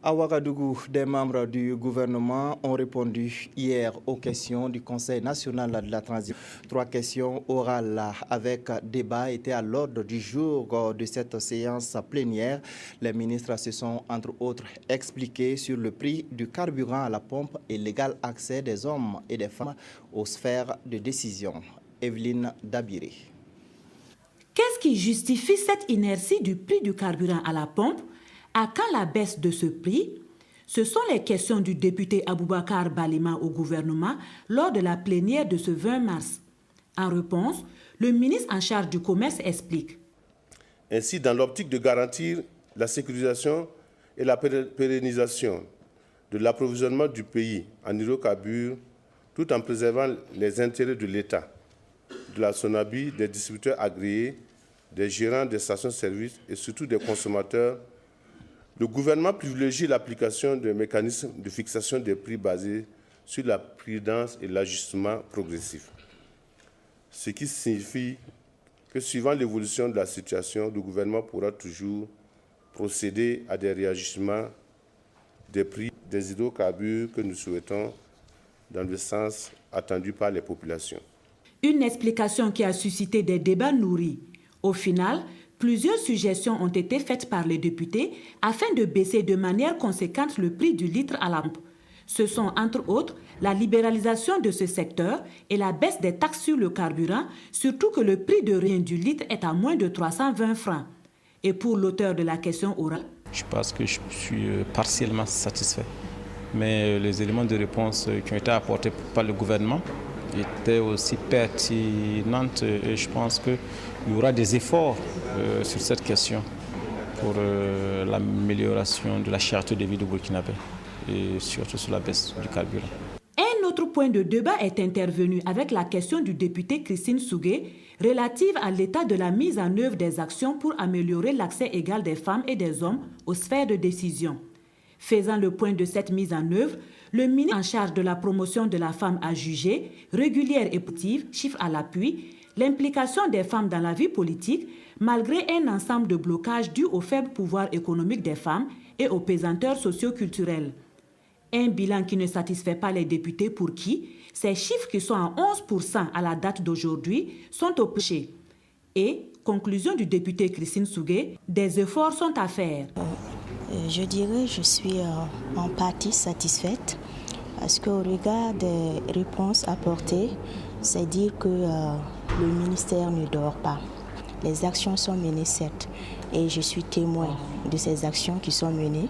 À Ouagadougou, des membres du gouvernement ont répondu hier aux questions du Conseil national de la transition. 3 questions orales avec débat étaient à l'ordre du jour de cette séance plénière. Les ministres se sont entre autres expliqués sur le prix du carburant à la pompe et l'égal accès des hommes et des femmes aux sphères de décision. Evelyne Dabiré. Qu'est-ce qui justifie cette inertie du prix du carburant à la pompe? À quand la baisse de ce prix? Ce sont les questions du député Aboubakar Balima au gouvernement lors de la plénière de ce 20 mars. En réponse, le ministre en charge du commerce explique. Ainsi, dans l'optique de garantir la sécurisation et la pérennisation de l'approvisionnement du pays en hydrocarbures, tout en préservant les intérêts de l'État, de la SONABI, des distributeurs agréés, des gérants des stations-service et surtout des consommateurs, le gouvernement privilégie l'application d'un mécanisme de fixation des prix basé sur la prudence et l'ajustement progressif. Ce qui signifie que suivant l'évolution de la situation, le gouvernement pourra toujours procéder à des réajustements des prix des hydrocarbures que nous souhaitons dans le sens attendu par les populations. Une explication qui a suscité des débats nourris. Au final, plusieurs suggestions ont été faites par les députés afin de baisser de manière conséquente le prix du litre à la pompe. Ce sont entre autres la libéralisation de ce secteur et la baisse des taxes sur le carburant, surtout que le prix de rien du litre est à moins de 320 francs. Et pour l'auteur de la question orale, je pense que je suis partiellement satisfait. Mais les éléments de réponse qui ont été apportés par le gouvernement étaient aussi pertinentes et je pense qu'il y aura des efforts sur cette question pour l'amélioration de la cherté de vie du Burkinabé et surtout sur la baisse du carburant. Un autre point de débat est intervenu avec la question du député Christine Sougué relative à l'état de la mise en œuvre des actions pour améliorer l'accès égal des femmes et des hommes aux sphères de décision. Faisant le point de cette mise en œuvre, le ministre en charge de la promotion de la femme a jugé, régulière et positive, chiffre à l'appui, l'implication des femmes dans la vie politique malgré un ensemble de blocages dus au faible pouvoir économique des femmes et aux pesanteurs socio-culturelles. Un bilan qui ne satisfait pas les députés pour qui ces chiffres qui sont à 11% à la date d'aujourd'hui sont au péché. Et, conclusion du député Christine Sougué, des efforts sont à faire. Je dirais que je suis en partie satisfaite parce qu'au regard des réponses apportées, c'est dire que le ministère ne dort pas. Les actions sont menées, certes, et je suis témoin de ces actions qui sont menées.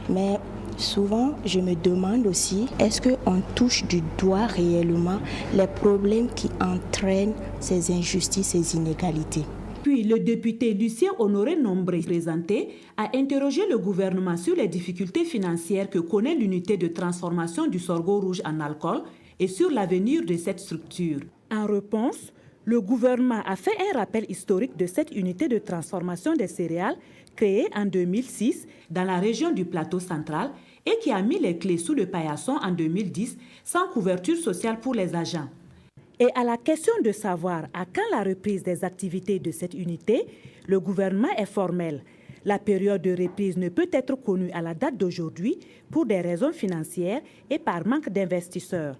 Mais souvent, je me demande aussi, est-ce qu'on touche du doigt réellement les problèmes qui entraînent ces injustices, ces inégalités? Puis le député Lucien Honoré Nombré, présenté, a interrogé le gouvernement sur les difficultés financières que connaît l'unité de transformation du sorgho rouge en alcool et sur l'avenir de cette structure. En réponse, le gouvernement a fait un rappel historique de cette unité de transformation des céréales créée en 2006 dans la région du plateau central et qui a mis les clés sous le paillasson en 2010 sans couverture sociale pour les agents. Et à la question de savoir à quand la reprise des activités de cette unité, le gouvernement est formel. La période de reprise ne peut être connue à la date d'aujourd'hui pour des raisons financières et par manque d'investisseurs.